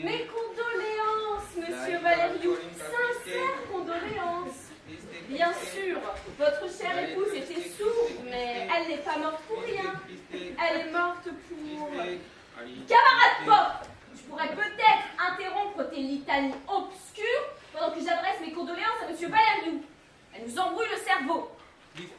Mes condoléances, monsieur Valériou, sincères condoléances. Bien sûr, votre chère épouse était sourde, mais elle n'est pas morte pour rien. Elle est morte pour... Camarade Pop, je pourrais peut-être interrompre tes litanies obscures pendant que j'adresse mes condoléances à monsieur Valériou. Elle nous embrouille le cerveau. Ce qu'il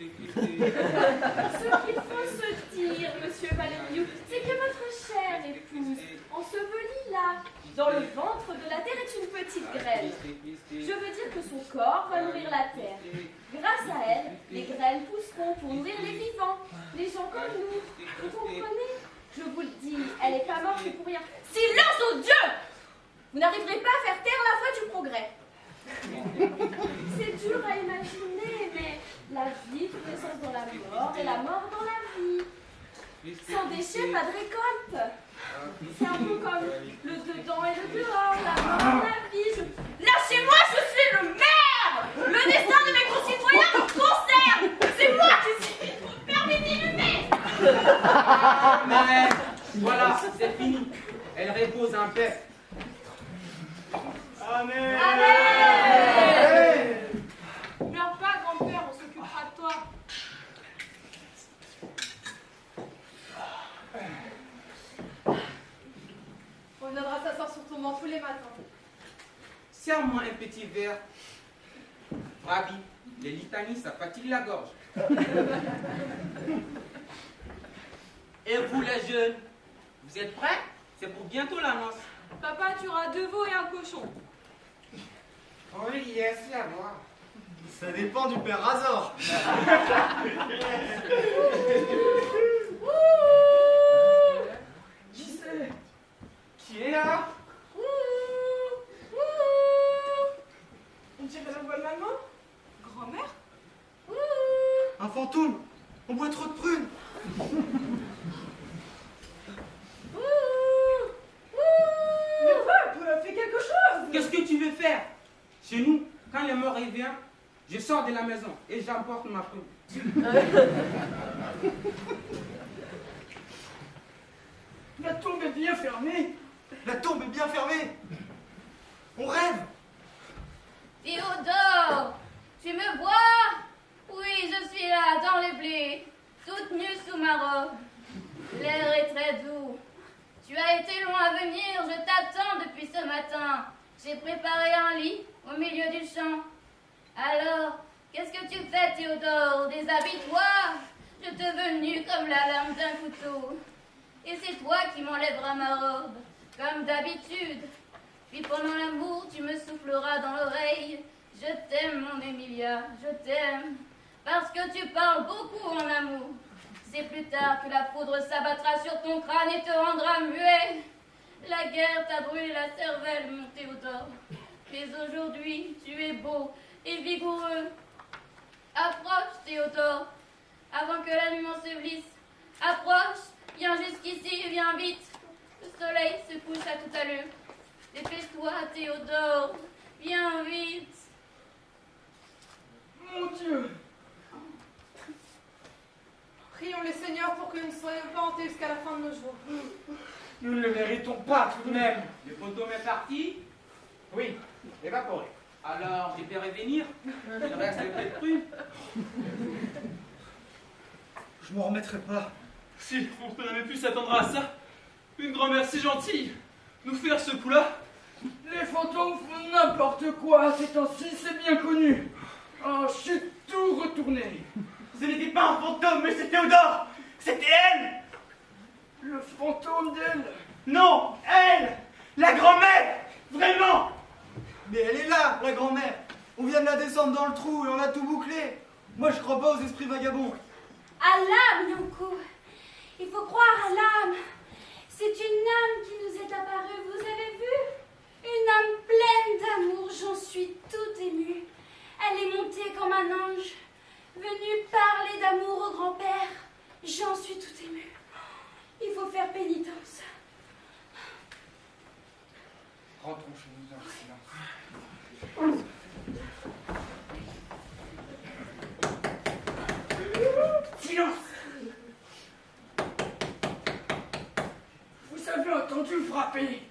faut se dire, monsieur Valériou, c'est que votre chère épouse, ensevelie là, dans le ventre de la terre, est une petite graine. Je veux dire que son corps va nourrir la terre. Grâce à elle, les graines pousseront pour nourrir les vivants, les gens comme nous. Vous comprenez? Je vous le dis, elle n'est pas morte pour rien. Silence aux dieux! Vous n'arriverez pas à faire taire la voix du progrès. C'est dur à imaginer, mais la vie trouve naissance dans la mort et la mort dans la vie. Sans déchets, pas de récolte. C'est un peu comme le dedans et le dehors, la mort dans la vie. Lâchez-moi, je suis le maire! Le destin de mes concitoyens me concerne! C'est moi qui suis permis d'inhumer! Mais voilà, c'est fini. Elle repose en paix. Amen. Amen. Pleure pas, grand-père, on s'occupera de toi. On viendra s'asseoir sur ton banc tous les matins. Serre-moi un petit verre. Ravi, les litanies, ça fatigue la gorge. Et vous les jeunes, vous êtes prêts? C'est pour bientôt la noce. Papa, tu auras 2 veaux et un cochon. Oui, yes, à moi. Ça dépend du père Razor. Qui c'est? Qui est là? On dirait la voix de maman. Grand-mère? Un fantôme. On boit trop de prunes. Mais papa, fais quelque chose. Qu'est-ce que tu veux faire? Chez nous, quand le mort revient, je sors de la maison et j'emporte ma prune. La tombe est bien fermée. La tombe est bien fermée. On rêve. Théodore, tu me vois? Oui, je suis là, dans les blés, toute nue sous ma robe. L'air est très doux. Tu as été long à venir, je t'attends depuis ce matin. J'ai préparé un lit au milieu du champ. Alors, qu'est-ce que tu fais, Théodore? Déshabille-toi. Je te veux nu comme la lame d'un couteau. Et c'est toi qui m'enlèveras ma robe, comme d'habitude. Puis pendant l'amour, tu me souffleras dans l'oreille. Je t'aime, mon Emilia, je t'aime. Parce que tu parles beaucoup en amour. C'est plus tard que la foudre s'abattra sur ton crâne et te rendra muet. La guerre t'a brûlé la cervelle, mon Théodore. Mais aujourd'hui, tu es beau et vigoureux. Approche, Théodore, avant que la nuit m'ensevelisse. Approche, viens jusqu'ici, viens vite. Le soleil se couche à toute allure. Dépêche-toi, Théodore, viens vite. Mon Dieu. Prions le Seigneur pour que nous ne soyons pas hantés jusqu'à la fin de nos jours. Nous ne le méritons pas tout de même. Le fantôme est parti? Oui, évaporé. Alors, je vais revenir. Il reste un peu de prune. Je m'en remettrai pas. Si on n'avait pu s'attendre à ça, une grand-mère si gentille, nous faire ce coup-là. Les fantômes font n'importe quoi ces temps-ci, c'est bien connu. Oh, je suis tout retourné. Ce n'était pas un fantôme, mais c'est Théodore. C'était elle. Le fantôme d'elle. Non, elle. La grand-mère. Vraiment. Mais elle est là, la grand-mère. On vient de la descendre dans le trou et on a tout bouclé. Moi, je crois pas aux esprits vagabonds. À l'âme, Yonko. Il faut croire à l'âme. C'est une âme qui nous est apparue, vous avez vu? Une âme pleine d'amour, j'en suis toute émue. Elle est montée comme un ange, venue parler d'amour au grand-père. J'en suis toute émue. Il faut faire pénitence. Rentrons chez nous dans le silence. Silence! Vous avez entendu me frapper?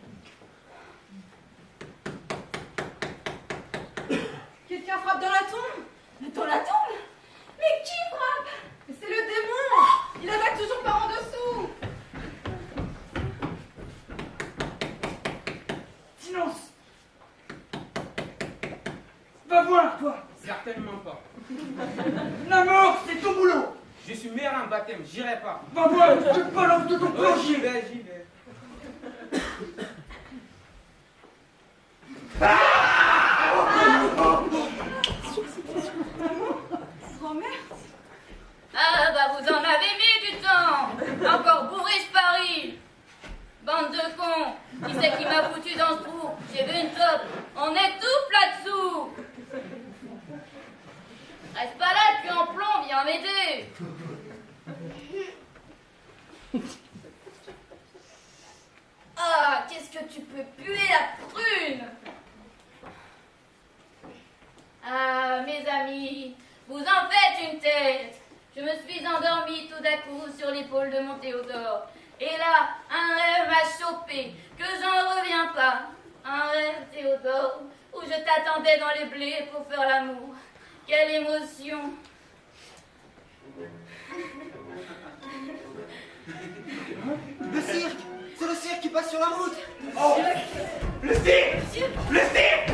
Quelqu'un frappe dans la tombe? Dans la tombe? Mais qui frappe? Mais c'est le démon. Il attaque toujours par en dessous. Silence! Va voir, toi! Certainement pas. La mort, c'est ton boulot! Je suis mère en baptême, j'irai pas. Va voir, je te balance de ton Oh, plancher! j'y vais. Grand-mère? Ah bah vous en avez mis du temps. Encore bourré ce Paris. Bande de cons. Qui c'est qui m'a foutu dans ce trou? J'ai vu une taupe. On étouffe là-dessous. Reste pas là, tu en plomb, viens m'aider. Ah, qu'est-ce que tu peux puer la prune? Ah, mes amis, vous en faites une tête. Je me suis endormie tout d'un coup sur l'épaule de mon Théodore. Et là, un rêve m'a chopé, que j'en reviens pas. Un rêve, Théodore, où je t'attendais dans les blés pour faire l'amour. Quelle émotion! Le cirque. C'est le cirque qui passe sur la route. Oh! Le cirque! Le cirque!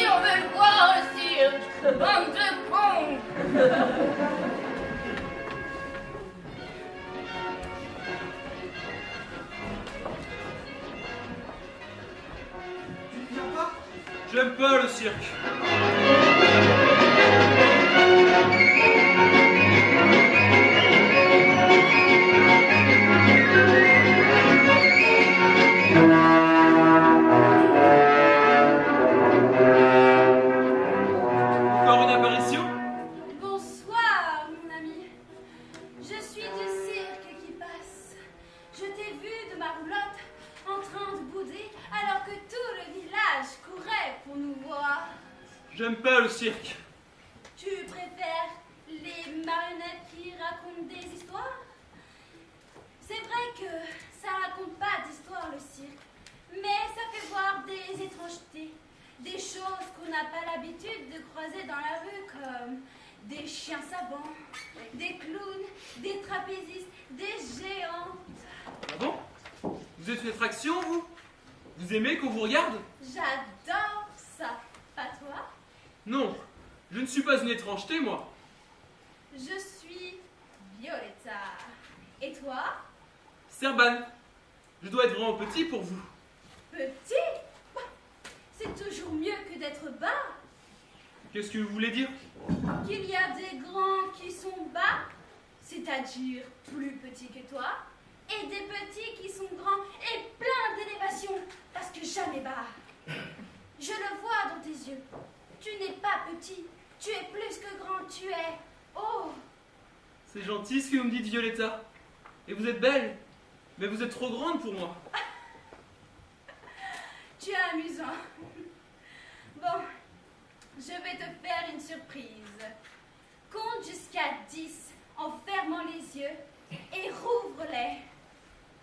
ici, on veut le voir au cirque. Bande de cons. Tu ne viens pas? J'aime pas le cirque. Encore une apparition? Bonsoir, mon ami. Je suis du cirque qui passe. Je t'ai vu de ma roulotte en train de bouder alors que tout le village courait pour nous voir. J'aime pas le cirque. Tu préfères les marionnettes qui racontent des histoires? C'est vrai que ça raconte pas d'histoire le cirque, mais ça fait voir des étrangetés, des choses qu'on n'a pas l'habitude de croiser dans la rue comme des chiens savants, des clowns, des trapézistes, des géantes. Ah bon? Vous êtes une attraction, vous? Vous aimez qu'on vous regarde? J'adore ça. Pas toi? Non, je ne suis pas une étrangeté, moi. Je suis Violetta. Et toi? Serban, je dois être vraiment petit pour vous. Petit? C'est toujours mieux que d'être bas. Qu'est-ce que vous voulez dire? Qu'il y a des grands qui sont bas, c'est-à-dire plus petits que toi, et des petits qui sont grands et pleins d'élévation, parce que jamais bas. Je le vois dans tes yeux. Tu n'es pas petit, tu es plus que grand, tu es... Oh! C'est gentil ce que vous me dites, Violetta. Et vous êtes belle, mais vous êtes trop grande pour moi. Tu es amusant. Bon, je vais te faire une surprise. Compte jusqu'à 10 en fermant les yeux et rouvre-les.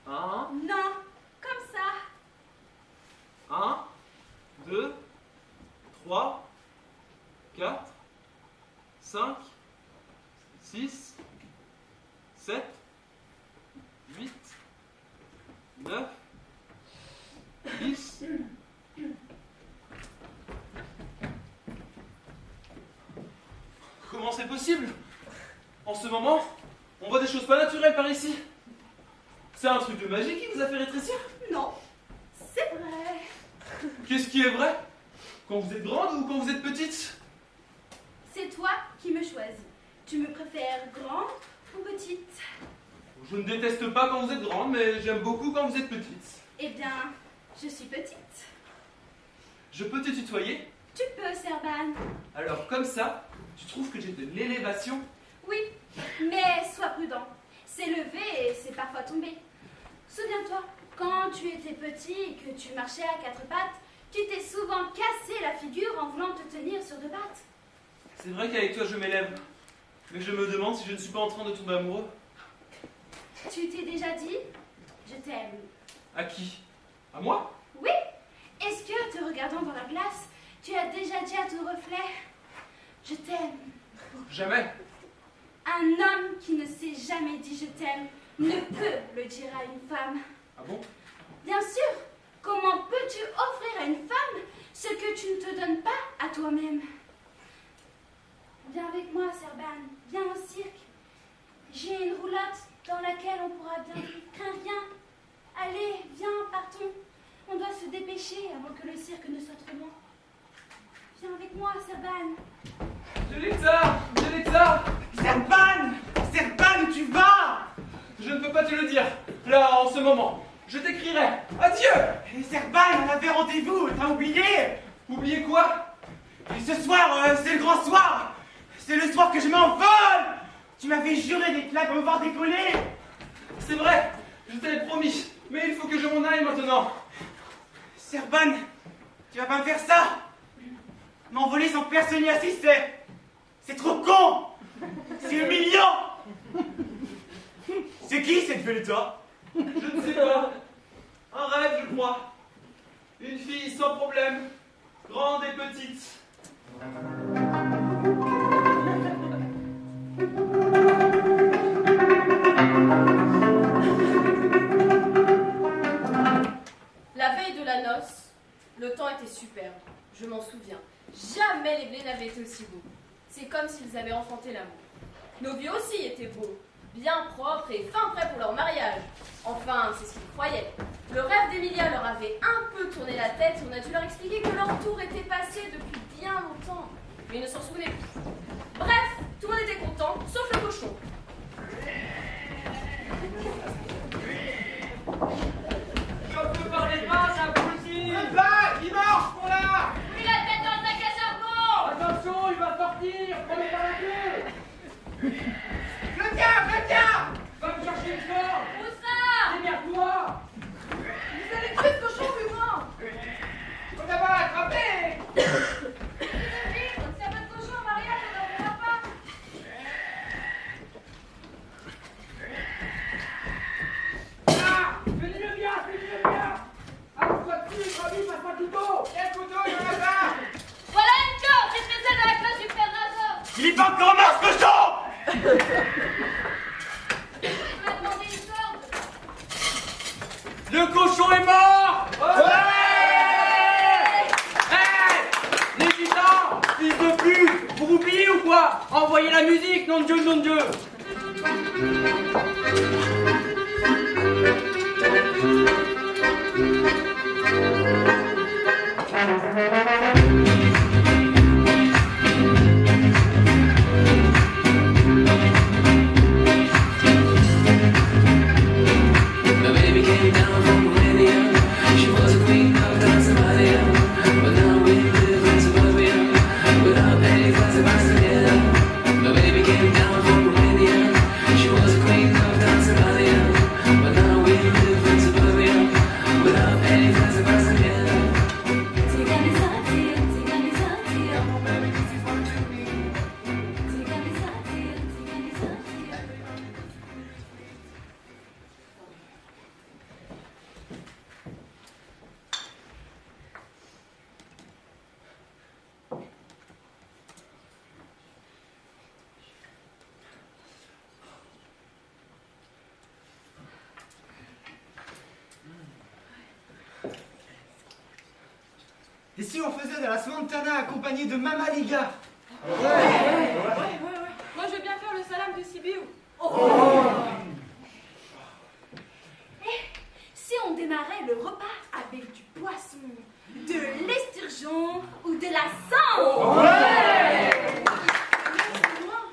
1, Non, comme ça. 1, 2, 3, 4, 5, 6, 7, 8, 9, 10. Comment c'est possible? En ce moment, on voit des choses pas naturelles par ici. C'est un truc de magie qui vous a fait rétrécir? Non, c'est vrai. Qu'est-ce qui est vrai? Quand vous êtes grande ou quand vous êtes petite? C'est toi qui me choisis. Tu me préfères grande ou petite? Je ne déteste pas quand vous êtes grande, mais j'aime beaucoup quand vous êtes petite. Eh bien, je suis petite. Je peux te tutoyer? Tu peux, Serban. Alors comme ça, tu trouves que j'ai de l'élévation? Oui, mais sois prudent. C'est levé et c'est parfois tombé. Souviens-toi, quand tu étais petit et que tu marchais à 4 pattes, tu t'es souvent cassé la figure en voulant te tenir sur 2 pattes. C'est vrai qu'avec toi je m'élève, mais je me demande si je ne suis pas en train de tomber amoureux. Tu t'es déjà dit « je t'aime ». À qui? À moi? Oui. Est-ce que, te regardant dans la glace, tu as déjà dit à ton reflet « je t'aime ». Jamais. Un homme qui ne s'est jamais dit « je t'aime » ne peut le dire à une femme. Ah bon? Bien sûr. Comment peux-tu offrir à une femme ce que tu ne te donnes pas à toi-même? Viens avec moi, Serban. Viens au cirque. J'ai une roulotte dans laquelle on pourra bien vivre. Crains rien. Allez, viens, partons. On doit se dépêcher avant que le cirque ne soit trop loin. Viens avec moi, Serban. Violetta! Violetta! Serban! Serban, où tu vas? Je ne peux pas te le dire, là, en ce moment. Je t'écrirai. Adieu! Et Serban, on avait rendez-vous, t'as oublié? Oubliez quoi? Et ce soir, c'est le grand soir! C'est le soir que je m'envole! Tu m'avais juré d'être là pour me voir décoller! C'est vrai, je t'avais promis, mais il faut que je m'en aille maintenant. Serban, tu vas pas me faire ça! M'envoler sans personne y assister! C'est trop con! C'est humiliant! C'est qui cette Violetta? Je ne sais pas. Un rêve, je crois. Une fille sans problème, grande et petite. La veille de la noce, le temps était superbe, je m'en souviens. Jamais les blés n'avaient été aussi beaux. C'est comme s'ils avaient enfanté l'amour. Nos vieux aussi étaient beaux, bien propres et fin prêts pour leur mariage. Enfin, c'est ce qu'ils croyaient. Le rêve d'Emilia leur avait un peu tourné la tête et on a dû leur expliquer que leur tour était passé depuis bien longtemps. Mais ils ne s'en souvenaient plus. Bref, tout le monde était content, sauf le cochon. Je ne parlez pas, ça abruti. Il marche, pour là. Il a tête dans le sac à charbon. Attention, il va sortir. Prenez par la queue. Je le tiens. Va me chercher une corde. Où ça? Démerde-toi. Vous allez tuer ce cochon, plus moi. On va l'attraper. S'il n'y a pas de cochon au mariage, on n'en verra pas. Fais-le bien. Accroche-toi dessus, Ravi, passe-moi le couteau. Quel couteau, il y en a pas. Voilà une corde, j'ai fait ça dans la classe du père Razor. Il est pas encore mort, ce cochon. Tu m'as demandé une corde. Le cochon est mort. Les gitans, fils de pute, vous oubliez ou quoi? Envoyez la musique, nom de Dieu, nom de Dieu. The baby came down from Romania. She was a queen of Tanzania, but now we live in suburbia without any fancy Tanzania. The baby came down from Romania. She was a queen of Tanzania, but now we live in suburbia without any fancy Tanzania. Et si on faisait de la Swantana accompagnée de Mama Liga? Moi, je veux bien faire le salam de Sibiu. Si on démarrait le repas avec du poisson, de l'esturgeon ou de la sangle.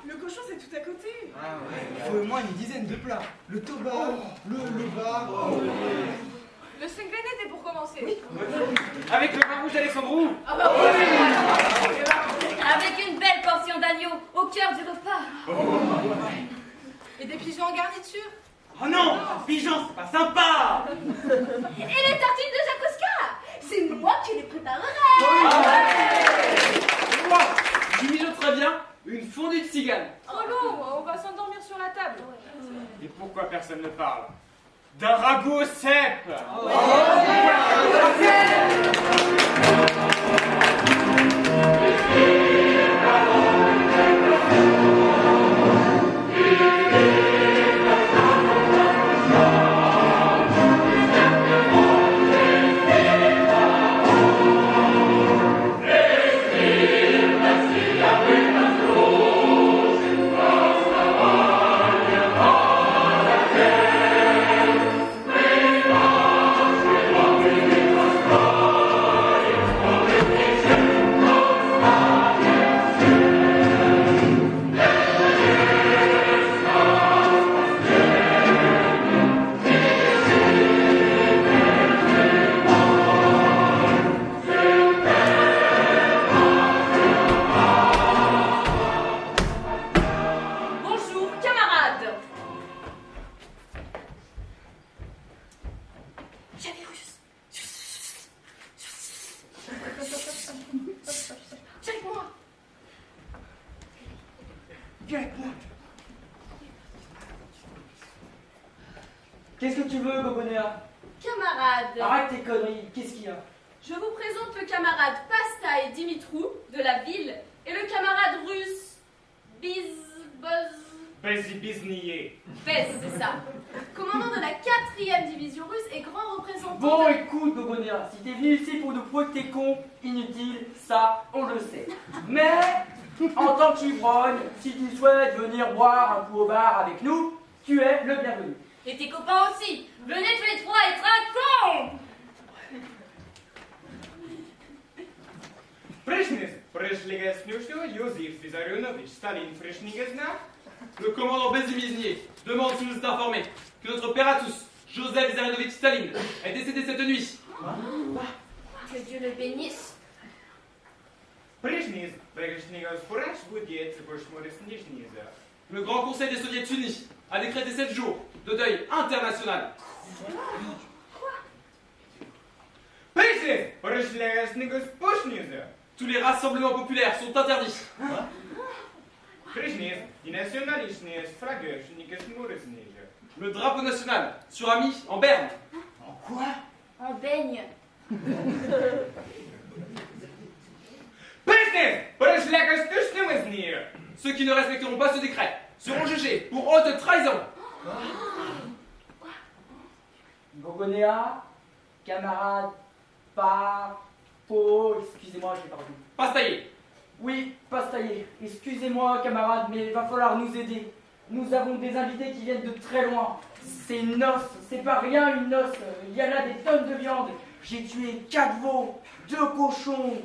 Le cochon, c'est tout à côté. Il faut au moins une dizaine de plats. Le toba, le bar. Le sengrenete pour commencer. Avec le vin rouge Alexandrou. Avec une belle portion d'agneau au cœur du repas. Et des pigeons en garniture. Oh non, pigeon, c'est pas sympa. Et les tartines de Jacoska, c'est moi qui les préparerai. Moi, j'y mijoterais bien une fondue de cigale. Trop long, on va s'endormir sur la table. Et pourquoi personne ne parle d'un ragoût au cèpe? Bonjour, camarades. Javirus. Viens avec moi. Viens avec moi. Qu'est-ce que tu veux, Gogonéa? Camarades, Arrête tes conneries, qu'est-ce qu'il y a? je vous présente le camarade Pasta et Dimitrou de la ville et le camarade russe Bizboz. Bezibizniye. Bez, c'est ça. Commandant de la 4e division russe et grand représentant. Bon, de... écoute, Gogonia, si t'es venu ici pour nous prouver que t'es con, inutile, ça, on le sait. Mais, en tant qu'ivrogne, si tu souhaites venir boire un coup au bar avec nous, tu es le bienvenu. Et tes copains aussi. Venez tous les trois être un con. Пришнис, пришлига снюшко, Йосиф Визарионович, Staline Frishnigesna. Le commandant Bezimiznier demande si vous êtes informé que notre père à tous, Joseph Vissarionovitch Staline, est décédé cette nuit. Que Dieu le bénisse. Пришнис, Пришнигас Фураш, Будет, Бушморис Нижниза. Le Grand Conseil des Soviets unis a décrété 7 jours de deuil international. Пришнис, Пришлигас Нигас Пушниза. Tous les rassemblements populaires sont interdits. Пришнис, и националистные фрагер, Никас Мурисниза. Le drapeau national sera mis en berne. En quoi? En baigne. Пришнис, Пришлигас Тушниза. Ceux qui ne respecteront pas ce décret seront jugés pour haute trahison. Gogonia, camarade, excusez-moi, j'ai pas retenu. Pastaillé. Oui, Pastaillé, excusez-moi, camarade, mais il va falloir nous aider. Nous avons des invités qui viennent de très loin. C'est une noce, c'est pas rien une noce. Il y a là des tonnes de viande. J'ai tué 4 veaux, 2 cochons,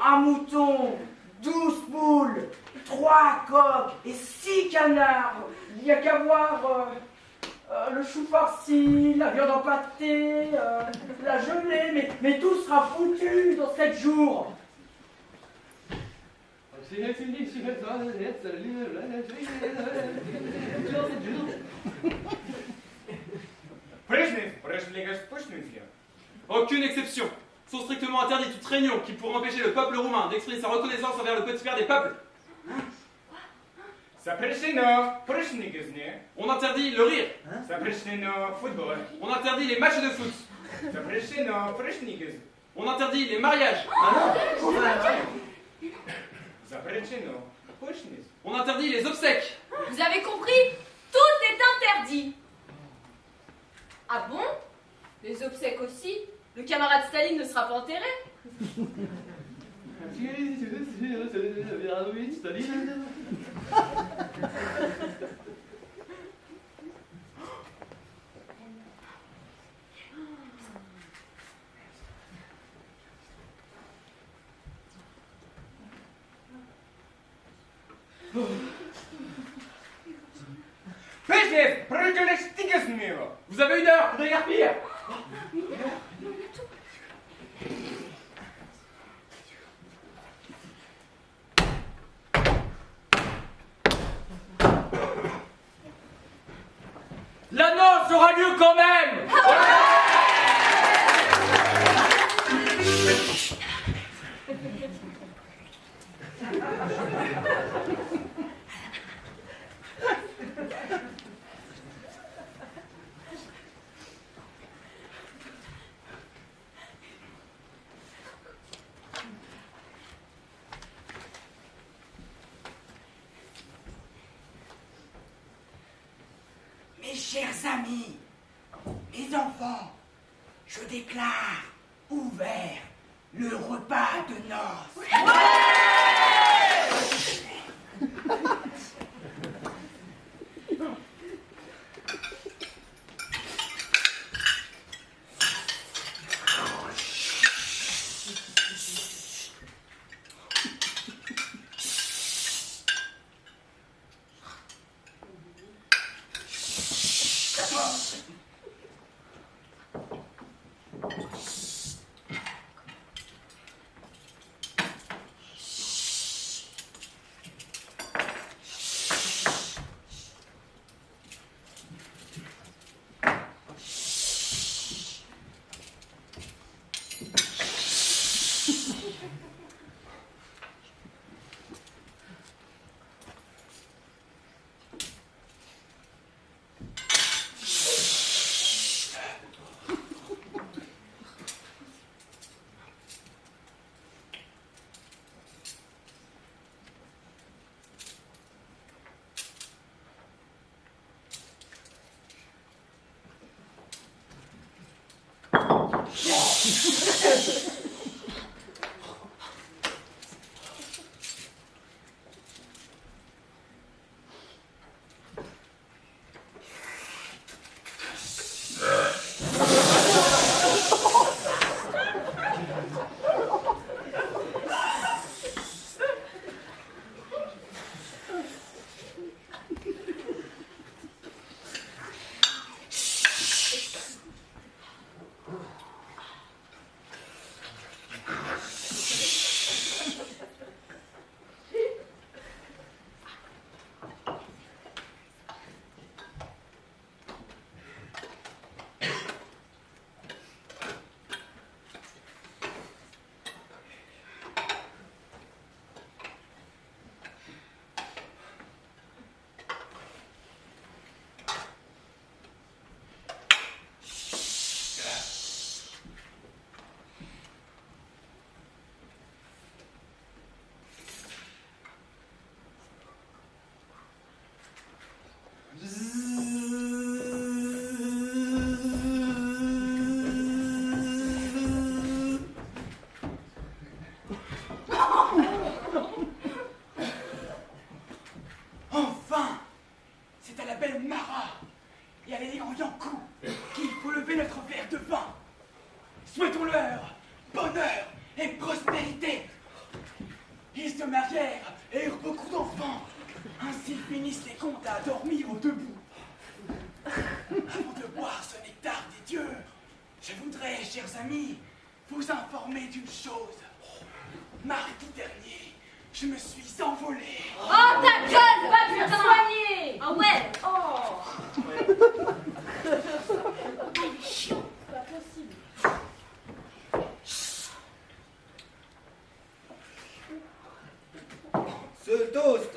un mouton, 12 poules, 3 coqs et 6 canards. Il n'y a qu'à voir le chou farci, la viande empâtée, la gelée, mais tout sera foutu dans 7 jours. Пришнис, Пришлигас Пушниза. Aucune exception. Sont strictement interdites toute réunion qui pourrait empêcher le peuple roumain d'exprimer sa reconnaissance envers le petit père des peuples. Запрещено Пришнигасне. On interdit le rire. Запрещено футбол. On interdit les matchs de foot. Запрещено Пришнигас. On interdit les mariages. Запрещено Пушнис. On interdit les obsèques. Vous avez compris? Tout est interdit. Ah bon? Les obsèques aussi? Le camarade Staline ne sera pas enterré? Пришнис, Пришлигасне. Vous avez 1 heure pour déguerpir. La noce aura lieu quand même. Mes chers amis, mes enfants, je déclare ouvert le repas de noces. se marièrent et eurent beaucoup d'enfants. Ainsi finissent les contes à dormir au debout. Avant de boire ce nectar des dieux, je voudrais, chers amis, vous informer d'une chose. Mardi dernier, je me suis envolé. Oh, ta gueule, va te faire soigner. Ah ouais. Oh. Chiant. C'est pas possible. Ce toast,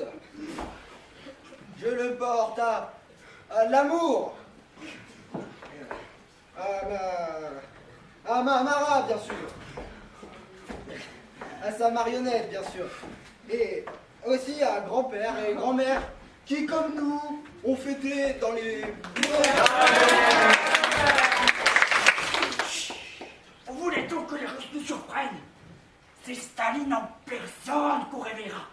je le porte à l'amour, à ma Mara, bien sûr, à sa marionnette, bien sûr, et aussi à grand-père et grand-mère qui, comme nous, ont fêté dans les... Vous voulez donc que les Russes nous surprennent? C'est Staline en personne qu'on réveillera.